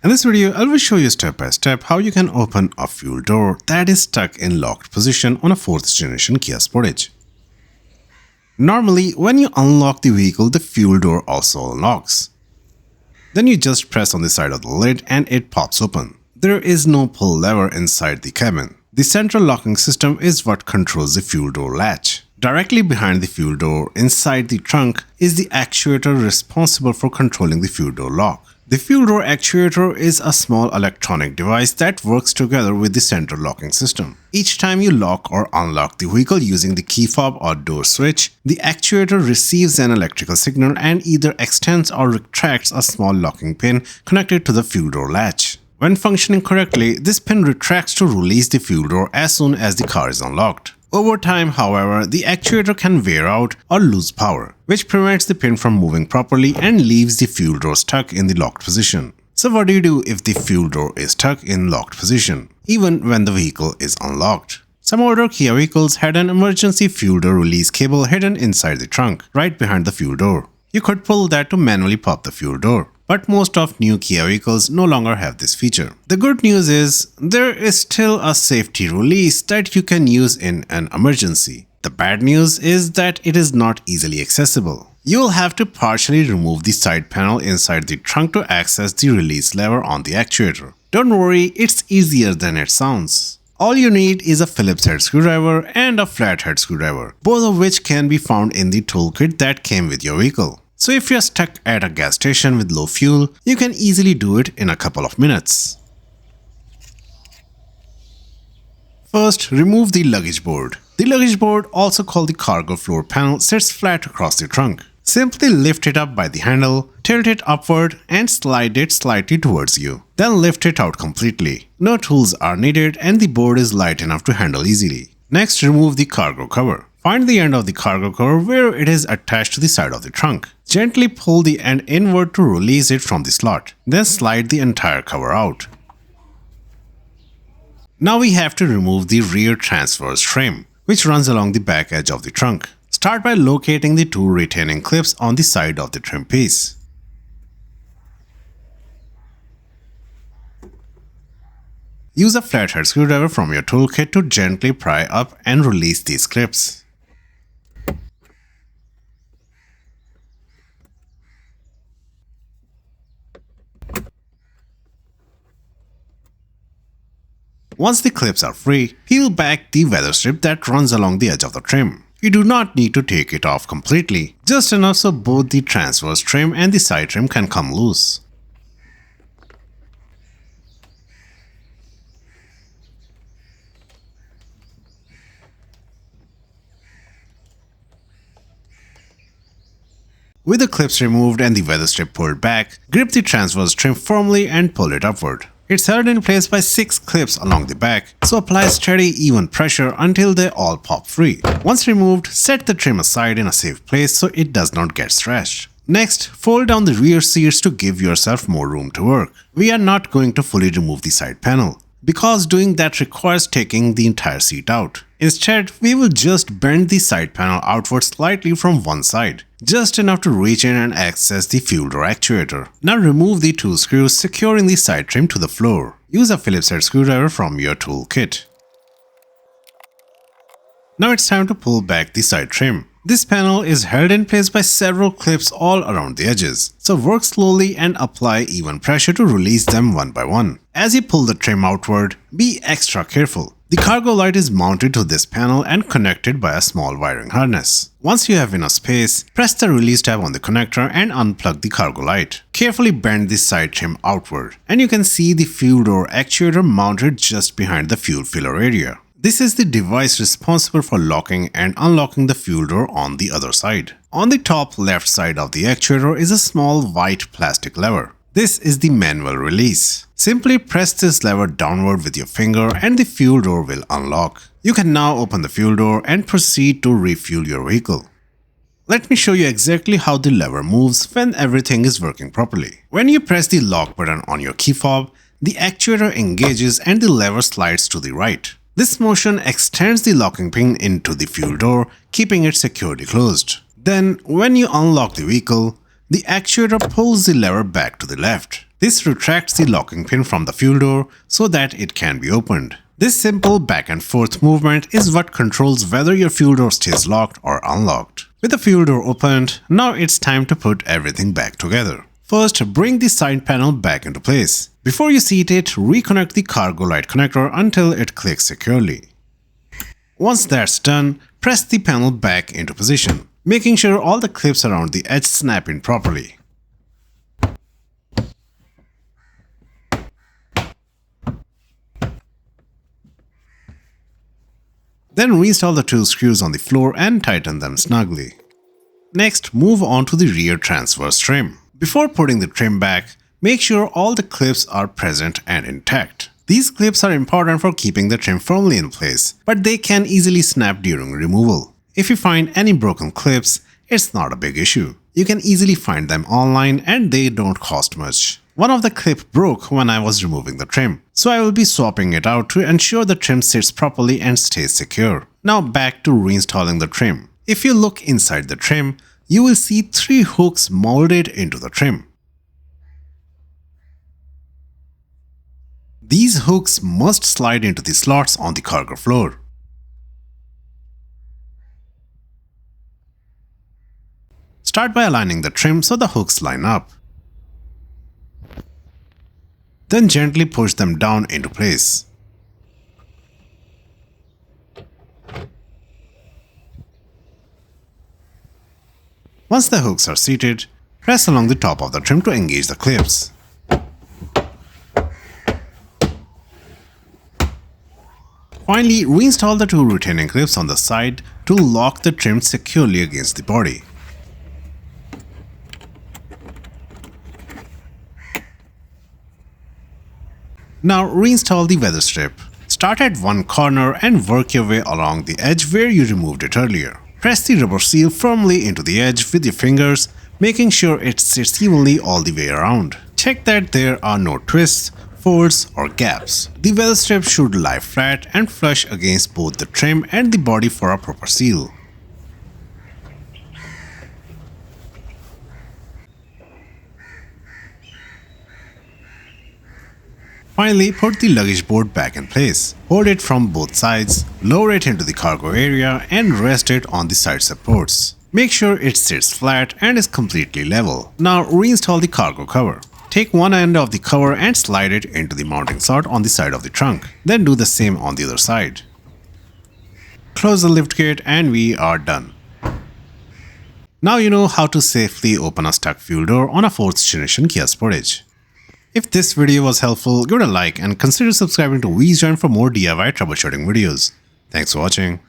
In this video, I will show you step by step how you can open a fuel door that is stuck in locked position on a 4th generation Kia Sportage. Normally, when you unlock the vehicle, the fuel door also unlocks. Then you just press on the side of the lid and it pops open. There is no pull lever inside the cabin. The central locking system is what controls the fuel door latch. Directly behind the fuel door, inside the trunk, is the actuator responsible for controlling the fuel door lock. The fuel door actuator is a small electronic device that works together with the central locking system. Each time you lock or unlock the vehicle using the key fob or door switch, the actuator receives an electrical signal and either extends or retracts a small locking pin connected to the fuel door latch. When functioning correctly, this pin retracts to release the fuel door as soon as the car is unlocked. Over time, however, the actuator can wear out or lose power, which prevents the pin from moving properly and leaves the fuel door stuck in the locked position. So what do you do if the fuel door is stuck in locked position, even when the vehicle is unlocked? Some older Kia vehicles had an emergency fuel door release cable hidden inside the trunk, right behind the fuel door. You could pull that to manually pop the fuel door. But most of new Kia vehicles no longer have this feature. The good news is, there is still a safety release that you can use in an emergency. The bad news is that it is not easily accessible. You will have to partially remove the side panel inside the trunk to access the release lever on the actuator. Don't worry, it's easier than it sounds. All you need is a Phillips head screwdriver and a flathead screwdriver, both of which can be found in the toolkit that came with your vehicle. So if you're stuck at a gas station with low fuel, you can easily do it in a couple of minutes. First, remove the luggage board. The luggage board, also called the cargo floor panel, sits flat across the trunk. Simply lift it up by the handle, tilt it upward and slide it slightly towards you. Then lift it out completely. No tools are needed and the board is light enough to handle easily. Next, remove the cargo cover. Find the end of the cargo cover where it is attached to the side of the trunk. Gently pull the end inward to release it from the slot. Then slide the entire cover out. Now we have to remove the rear transverse trim, which runs along the back edge of the trunk. Start by locating the two retaining clips on the side of the trim piece. Use a flathead screwdriver from your toolkit to gently pry up and release these clips. Once the clips are free, peel back the weather strip that runs along the edge of the trim. You do not need to take it off completely, just enough so both the transverse trim and the side trim can come loose. With the clips removed and the weather strip pulled back, grip the transverse trim firmly and pull it upward. It's held in place by 6 clips along the back, so apply steady, even pressure until they all pop free. Once removed, set the trim aside in a safe place so it does not get stretched. Next, fold down the rear seats to give yourself more room to work. We are not going to fully remove the side panel, because doing that requires taking the entire seat out. Instead, we will just bend the side panel outward slightly from one side, just enough to reach in and access the fuel door actuator. Now remove the 2 screws securing the side trim to the floor. Use a Phillips head screwdriver from your toolkit. Now it's time to pull back the side trim. This panel is held in place by several clips all around the edges, so work slowly and apply even pressure to release them one by one. As you pull the trim outward, be extra careful. The cargo light is mounted to this panel and connected by a small wiring harness. Once you have enough space, press the release tab on the connector and unplug the cargo light. Carefully bend the side trim outward, and you can see the fuel door actuator mounted just behind the fuel filler area. This is the device responsible for locking and unlocking the fuel door on the other side. On the top left side of the actuator is a small white plastic lever. This is the manual release. Simply press this lever downward with your finger and the fuel door will unlock. You can now open the fuel door and proceed to refuel your vehicle. Let me show you exactly how the lever moves when everything is working properly. When you press the lock button on your key fob, the actuator engages and the lever slides to the right. This motion extends the locking pin into the fuel door, keeping it securely closed. Then, when you unlock the vehicle, the actuator pulls the lever back to the left. This retracts the locking pin from the fuel door so that it can be opened. This simple back and forth movement is what controls whether your fuel door stays locked or unlocked. With the fuel door opened, now it's time to put everything back together. First, bring the side panel back into place. Before you seat it, reconnect the cargo light connector until it clicks securely. Once that's done, press the panel back into position, making sure all the clips around the edge snap in properly. Then reinstall the two screws on the floor and tighten them snugly. Next, move on to the rear transverse trim. Before putting the trim back, make sure all the clips are present and intact. These clips are important for keeping the trim firmly in place, but they can easily snap during removal. If you find any broken clips, it's not a big issue. You can easily find them online and they don't cost much. One of the clip broke when I was removing the trim, so I will be swapping it out to ensure the trim sits properly and stays secure. Now back to reinstalling the trim. If you look inside the trim, you will see 3 hooks molded into the trim. These hooks must slide into the slots on the cargo floor. Start by aligning the trim so the hooks line up. Then gently push them down into place. Once the hooks are seated, press along the top of the trim to engage the clips. Finally, reinstall the 2 retaining clips on the side to lock the trim securely against the body. Now reinstall the weather strip. Start at one corner and work your way along the edge where you removed it earlier. Press the rubber seal firmly into the edge with your fingers, making sure it sits evenly all the way around. Check that there are no twists, folds or gaps. The weather strip should lie flat and flush against both the trim and the body for a proper seal. Finally, put the luggage board back in place. Hold it from both sides, lower it into the cargo area and rest it on the side supports. Make sure it sits flat and is completely level. Now reinstall the cargo cover. Take one end of the cover and slide it into the mounting slot on the side of the trunk. Then do the same on the other side. Close the liftgate and we are done. Now you know how to safely open a stuck fuel door on a 4th generation Kia Sportage. If this video was helpful, give it a like and consider subscribing to WeJoin for more DIY troubleshooting videos. Thanks for watching.